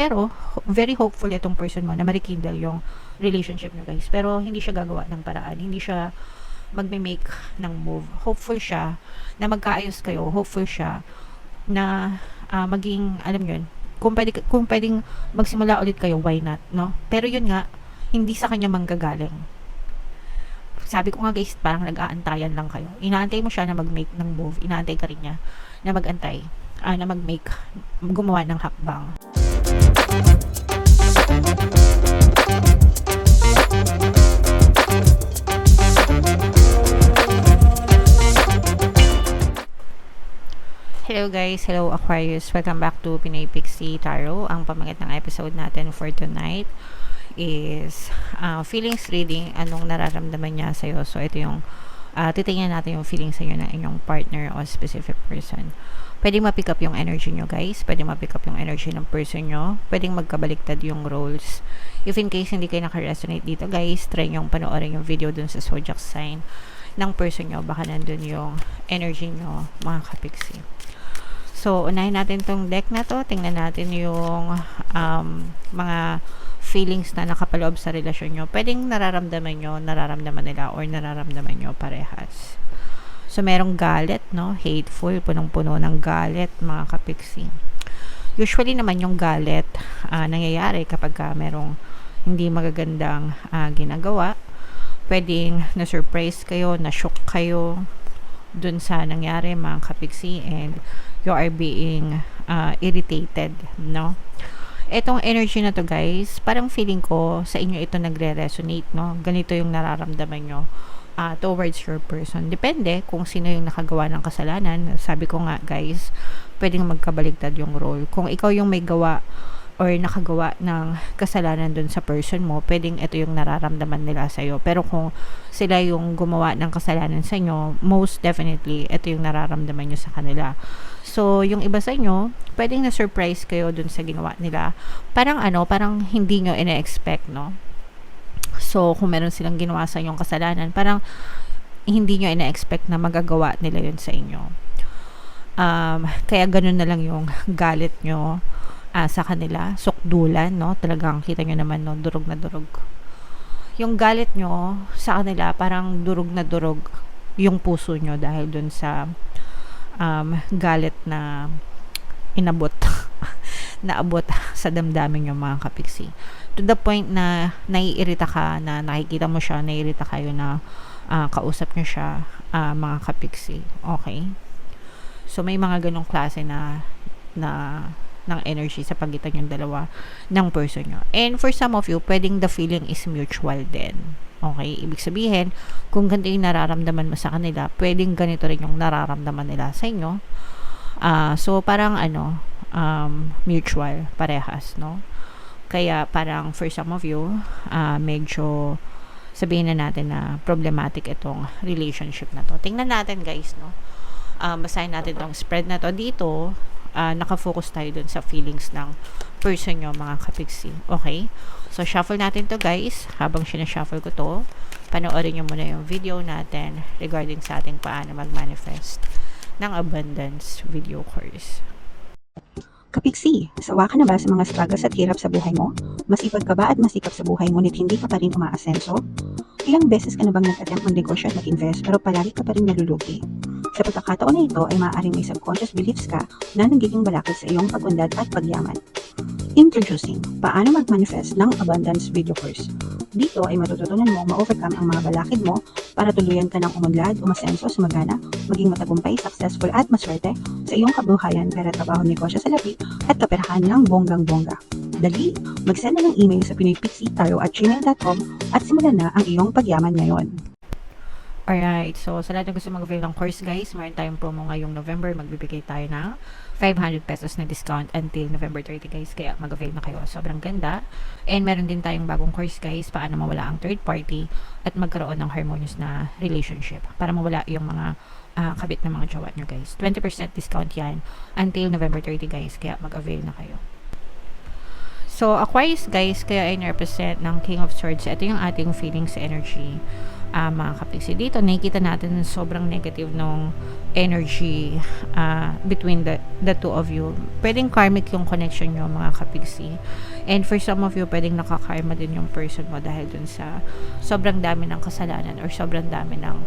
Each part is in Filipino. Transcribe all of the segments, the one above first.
Pero very hopeful itong person mo na ma-rekindle yung relationship niyo, guys. Pero hindi siya gagawa ng paraan, hindi siya magme-make ng move. Hopeful siya na magkaayos kayo, hopeful siya na maging, alam yun, kung pwedeng magsimula ulit kayo, why not, no? Pero yun nga, hindi sa kanya manggagaling. Sabi ko nga, guys, parang nag-aantayan lang kayo. Inaantay mo siya na mag-make ng move, inaantay ka rin niya na mag-antay, na mag-make, gumawa ng hakbang. Hello guys, hello Aquarius, welcome back to Pinay Pixie Tarot. Ang pamagat ng episode natin for tonight is feelings reading, anong nararamdaman niya sa'yo. So ito yung titingnan natin yung feelings sa'yo ng inyong partner o specific person. Pwedeng ma-pick up yung energy nyo, guys. Pwedeng ma-pick up yung energy ng person nyo. Pwedeng magkabaliktad yung roles. If in case hindi kayo naka-resonate dito, guys, try nyo panoorin yung video dun sa zodiac sign ng person nyo. Baka nandun yung energy nyo, mga kapiksi. So, unahin natin tong deck na to. Tingnan natin yung mga feelings na nakapaloob sa relasyon nyo. Pwedeng nararamdaman nila, or nararamdaman nyo parehas. So, merong galit, no? Hateful, punong-puno ng galit, mga kapiksi. Usually naman yung galit, nangyayari kapag merong hindi magagandang ginagawa. Pwedeng na-surprise kayo, na-shock kayo dun sa nangyari, mga kapiksi, and you are being irritated, no? Etong energy na to, guys, parang feeling ko sa inyo ito nagre-resonate, no? Ganito yung nararamdaman nyo towards your person. Depende kung sino yung nakagawa ng kasalanan. Sabi ko nga, guys, pwedeng magkabaligtad yung role. Kung ikaw yung may gawa or nakagawa ng kasalanan dun sa person mo, pwedeng ito yung nararamdaman nila sa'yo. Pero kung sila yung gumawa ng kasalanan sa inyo, most definitely, ito yung nararamdaman nyo sa kanila. So, yung iba sa inyo, pwedeng na-surprise kayo dun sa ginawa nila. Parang parang hindi nyo ina-expect, no? So, kung meron silang ginawa sa inyong kasalanan, parang hindi nyo ina-expect na magagawa nila yun sa inyo. Kaya ganun na lang yung galit nyo sa kanila, sukdulan, no? Talagang kita nyo naman, no? Durog na durog. Yung galit nyo sa kanila, parang durog na durog yung puso nyo dahil dun sa galit na inabot naabot sa damdamin nyo, mga kapiksi. To the point na naiirita ka, na nakikita mo siya, naiirita kayo na kausap nyo siya, mga kapiksi. Okay? So, may mga ganong klase na ng energy sa pagitan yung dalawa ng person nyo. And for some of you, pwedeng the feeling is mutual din. Okay? Ibig sabihin, kung ganito yung nararamdaman mo sa kanila, pwedeng ganito rin yung nararamdaman nila sa inyo. So, parang mutual, parehas, no? Kaya parang for some of you, medyo sabihin na natin na problematic itong relationship na to. Tingnan natin, guys, no? Basahin natin itong spread na to. Dito, nakafocus tayo dun sa feelings ng person nyo, mga kapiksi. Okay? So, shuffle natin to, guys. Habang sinashuffle ko to, panoorin nyo muna yung video natin regarding sa ating paano mag-manifest ng abundance video course. Kapiksi, sawa ka na ba sa mga struggles at hirap sa buhay mo? Masipag ka ba at masikap sa buhay ngunit hindi ka pa rin umaasenso? Ilang beses ka na bang nag-attempt mag-negosyo at mag-invest pero palagi ka pa rin nalulugi? Sa pagkakataon na ito ay maaaring may subconscious beliefs ka na nagiging balakid sa iyong pag-unlad at pagyaman. Introducing, paano mag-manifest ng abundance video course. Dito ay matututunan mo ma-overcome ang mga balakid mo para tuluyan ka ng umunlad, umasenso, sumagana, maging matagumpay, successful at maswerte sa iyong kabuhayan, pera, trabaho, negosyo sa labi at kaperahan ng bonggang-bongga. Dali, mag-send na ng email sa pinaypixitaro@gmail.com at simulan na ang iyong pagyaman ngayon. Alright, so sa lahat ng gusto mag-avail ng course, guys, meron tayong promo ngayong November. Magbibigay tayo ng 500 pesos na discount until November 30, guys. Kaya mag-avail na kayo. Sobrang ganda. And meron din tayong bagong course, guys, paano mawala ang third party at magkaroon ng harmonious na relationship. Para mawala yung mga kabit na mga jowa nyo, guys. 20% discount yan until November 30, guys. Kaya mag-avail na kayo. So, Aquarius, guys, kaya ay represent ng King of Swords. Ito yung ating feelings energy. mga kapiksi. Dito nakikita natin sobrang negative nung energy between the two of you. Pwedeng karmic yung connection nyo, mga kapiksi. And for some of you, pwedeng nakakarma din yung person mo dahil dun sa sobrang dami ng kasalanan or sobrang dami ng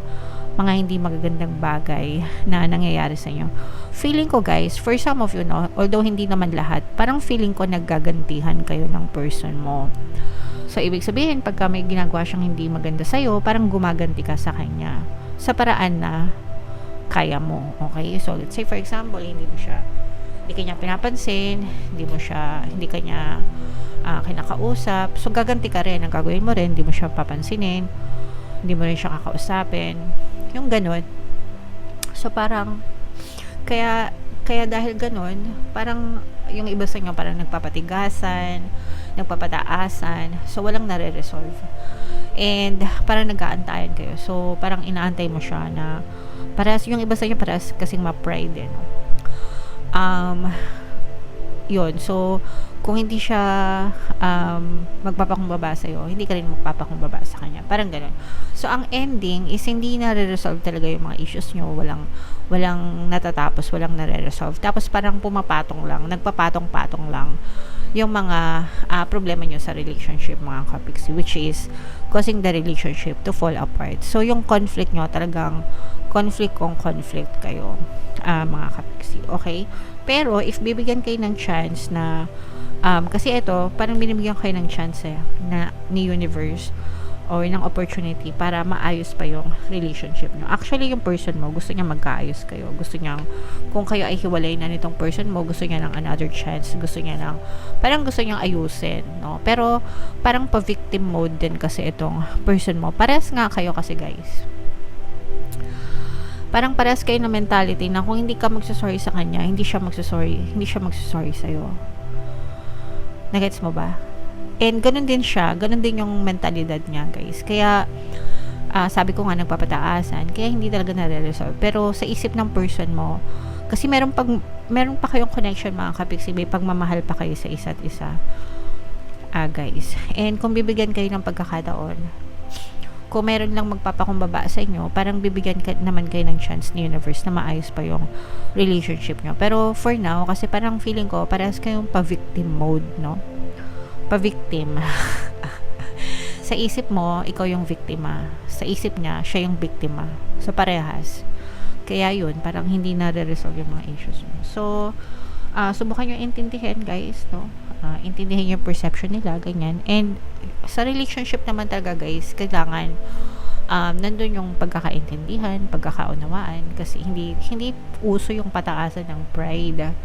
mga hindi magagandang bagay na nangyayari sa inyo. Feeling ko, guys, for some of you, no, although hindi naman lahat, parang feeling ko naggagantihan kayo ng person mo. So, ibig sabihin, pagka may ginagawa siyang hindi maganda sa'yo, parang gumaganti ka sa kanya sa paraan na kaya mo. Okay? So, let's say, for example, hindi kanya pinapansin, hindi kanya kinakausap. So, gaganti ka rin. Ang gagawin mo rin, hindi mo siya papansinin, hindi mo rin siya kakausapin. Yung ganun. So, parang, kaya dahil ganun, parang, yung iba sa inyo parang nagpapatigasan, nagpapataasan, so walang nare-resolve. And parang nag-aantayan kayo. So parang inaantay mo siya na parehas, yung iba sa inyo parehas kasing ma-pride din. Yun. So kung hindi siya magpapakumbaba sa'yo, hindi ka rin magpapakumbaba sa kanya. Parang ganun. So ang ending is hindi nare-resolve talaga yung mga issues nyo. Walang natatapos, walang nare-resolve. Tapos parang nagpapatong-patong lang yung mga problema nyo sa relationship, mga kapiksi, which is causing the relationship to fall apart. So yung conflict nyo, talagang conflict kayo, mga kapiksi. Okay? Pero if bibigyan kayo ng chance na kasi ito, parang binibigyan kayo ng chance na ni universe or ng opportunity para maayos pa yung relationship nyo. Actually, yung person mo, gusto niya magkaayos kayo. Gusto niya, kung kayo ay hiwalay na nitong person mo, gusto niya ng another chance. Parang gusto niyang ayusin, no? Pero, parang pa-victim mode din kasi itong person mo. Parehas nga kayo kasi, guys. Parang parehas kayo na mentality na kung hindi ka magsasorry sa kanya, hindi siya magsasorry sa'yo. Nagets mo ba? And ganun din yung mentalidad niya, guys. Kaya sabi ko nga nagpapataasan, kaya hindi talaga nare-resolve. Pero sa isip ng person mo, kasi meron pa kayong connection, mga kapiksi, may pagmamahal pa kayo sa isa't isa, guys. And kung bibigyan kayo ng pagkakataon, kung meron lang magpapakumbaba sa inyo, parang bibigyan naman kayo ng chance ni universe na maayos pa yung relationship nyo. Pero for now, kasi parang feeling ko parehas kayong pa-victim mode, no? Pa-victim. Sa isip mo, ikaw yung biktima. Sa isip niya, siya yung biktima. So, parehas. Kaya yun, parang hindi na-resolve yung mga issues mo. So, subukan nyo intindihin, guys, no? Intindihin yung perception nila, ganyan. And, sa relationship naman talaga, guys, kailangan nandun yung pagkakaintindihan, pagkakaunawaan, kasi hindi uso yung pataasan ng pride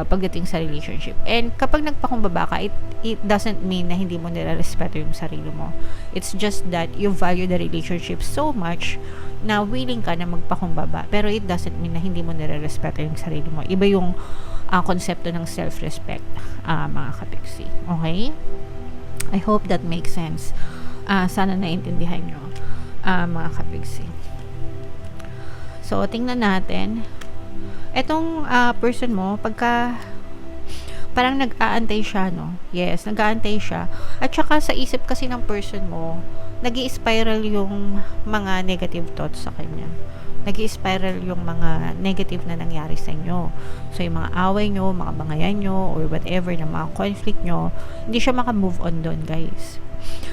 pagdating sa relationship. And kapag nagpakumbaba ka, it doesn't mean na hindi mo nire-respeto yung sarili mo. It's just that you value the relationship so much na willing ka na magpakumbaba. Pero it doesn't mean na hindi mo nire-respeto yung sarili mo. Iba yung konsepto ng self-respect, mga kapiksi. Okay? I hope that makes sense. Sana naintindihan nyo, mga kapiksi. So, tingnan natin. Etong person mo, pagka parang nag-aantay siya, no? Yes, nag-aantay siya. At saka sa isip kasi ng person mo, nag-i-spiral yung mga negative thoughts sa kanya. Nag-i-spiral yung mga negative na nangyari sa inyo. So, yung mga away nyo, mga bangayan nyo, or whatever na mga conflict nyo, hindi siya maka-move on doon, guys.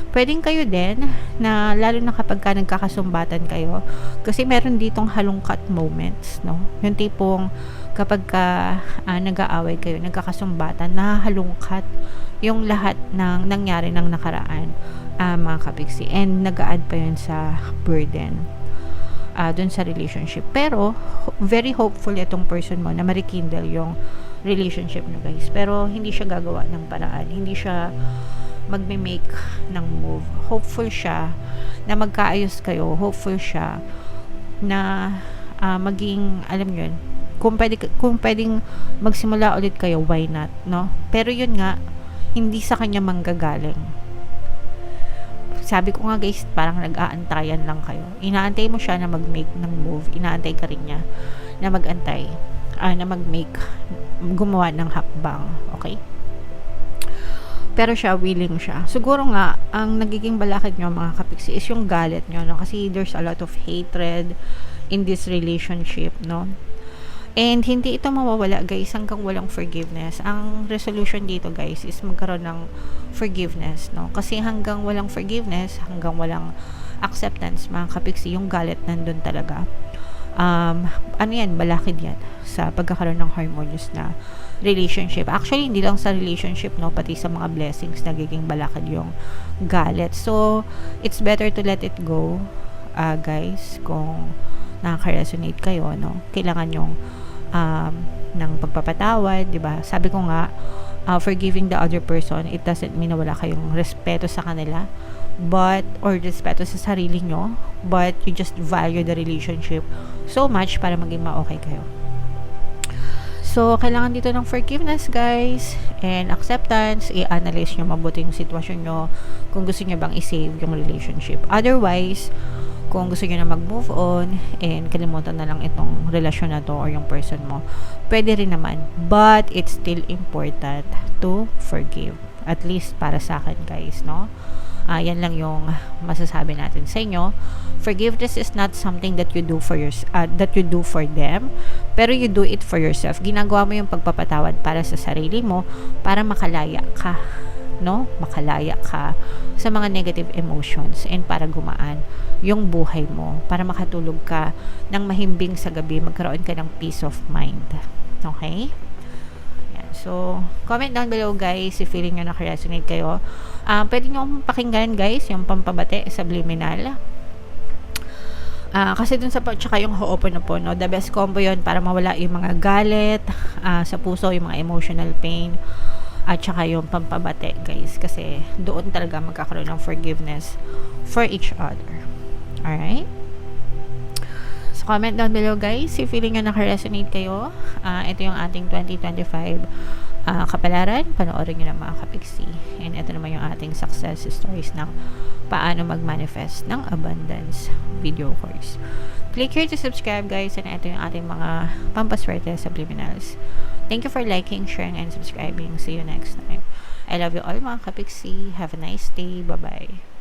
Pwedeng kayo din na lalo na kapag ka nagkakasumbatan kayo, kasi meron ditong halongkat moments, no? Yung tipong kapag ka nag-aaway kayo, nagkakasumbatan, nahahalungkat yung lahat ng nangyari ng nakaraan, mga kapiksi, and nag-a-add pa yun sa burden dun sa relationship. Pero very hopeful itong person mo na ma-rekindle yung relationship nyo, guys. Pero hindi siya gagawa ng paraan, hindi siya magme-make ng move. Hopeful siya na magkaayos kayo. Hopeful siya na maging, alam yun, kung pwedeng magsimula ulit kayo, why not, no? Pero yun nga, hindi sa kanya manggagaling. Sabi ko nga, guys, parang nag-aantayan lang kayo. Inaantay mo siya na mag-make ng move. Inaantay ka rin niya na mag-antay, na gumawa ng hakbang. Okay? pero siya, willing siya. Siguro nga, ang nagiging balakid nyo mga kapiksi is yung galit nyo, no? Kasi there's a lot of hatred in this relationship, no? And hindi ito mawawala guys hanggang walang forgiveness. Ang resolution dito guys is magkaroon ng forgiveness, no? Kasi hanggang walang forgiveness, hanggang walang acceptance mga kapiksi, yung galit nandun talaga. Ano yan, balakid yan sa pagkakaroon ng harmonious na relationship. Actually, hindi lang sa relationship, no, pati sa mga blessings nagiging balakid yung galit. So, it's better to let it go, guys, kung nakaka-resonate kayo, no. Kailangan yung ng pagpapatawad, 'di ba? Sabi ko nga, forgiving the other person, it doesn't mean na wala kayong respeto sa kanila, but or respeto sa sarili nyo, but you just value the relationship so much para maging ma-okay kayo. So, kailangan dito ng forgiveness, guys, and acceptance. I-analyze nyo mabuti yung sitwasyon nyo kung gusto nyo bang i-save yung relationship. Otherwise, kung gusto nyo na mag-move on and kalimutan na lang itong relasyon na to or yung person mo, pwede rin naman. But, it's still important to forgive. At least para sa akin, guys, no? Yan lang yung masasabi natin sa inyo. Forgiveness is not something that you do for that you do for them, pero you do it for yourself. Ginagawa mo yung pagpapatawad para sa sarili mo, para makalaya ka, no? Makalaya ka sa mga negative emotions and para gumaan yung buhay mo, para makatulog ka ng mahimbing sa gabi, magkaroon ka ng peace of mind. Okay? So, comment down below guys if feeling nyo nakaresonate kayo. Pwede nyo pakinggan guys yung pampabate, subliminal. Kasi dun sa tsaka yung Ho'oponopono, the best combo yon para mawala yung mga galit sa puso, yung mga emotional pain, at tsaka yung pampabate guys. Kasi doon talaga magkakaroon ng forgiveness for each other. Alright? So, comment down below guys if feeling nyo nakaresonate kayo. Ito yung ating 2025 kapalaran. Panoorin nyo ng mga kapiksi. And ito naman yung ating success stories ng paano mag-manifest ng abundance video course. Click here to subscribe guys. And ito yung ating mga pampaswerte subliminals. Thank you for liking, sharing, and subscribing. See you next time. I love you all mga kapiksi. Have a nice day. Bye-bye.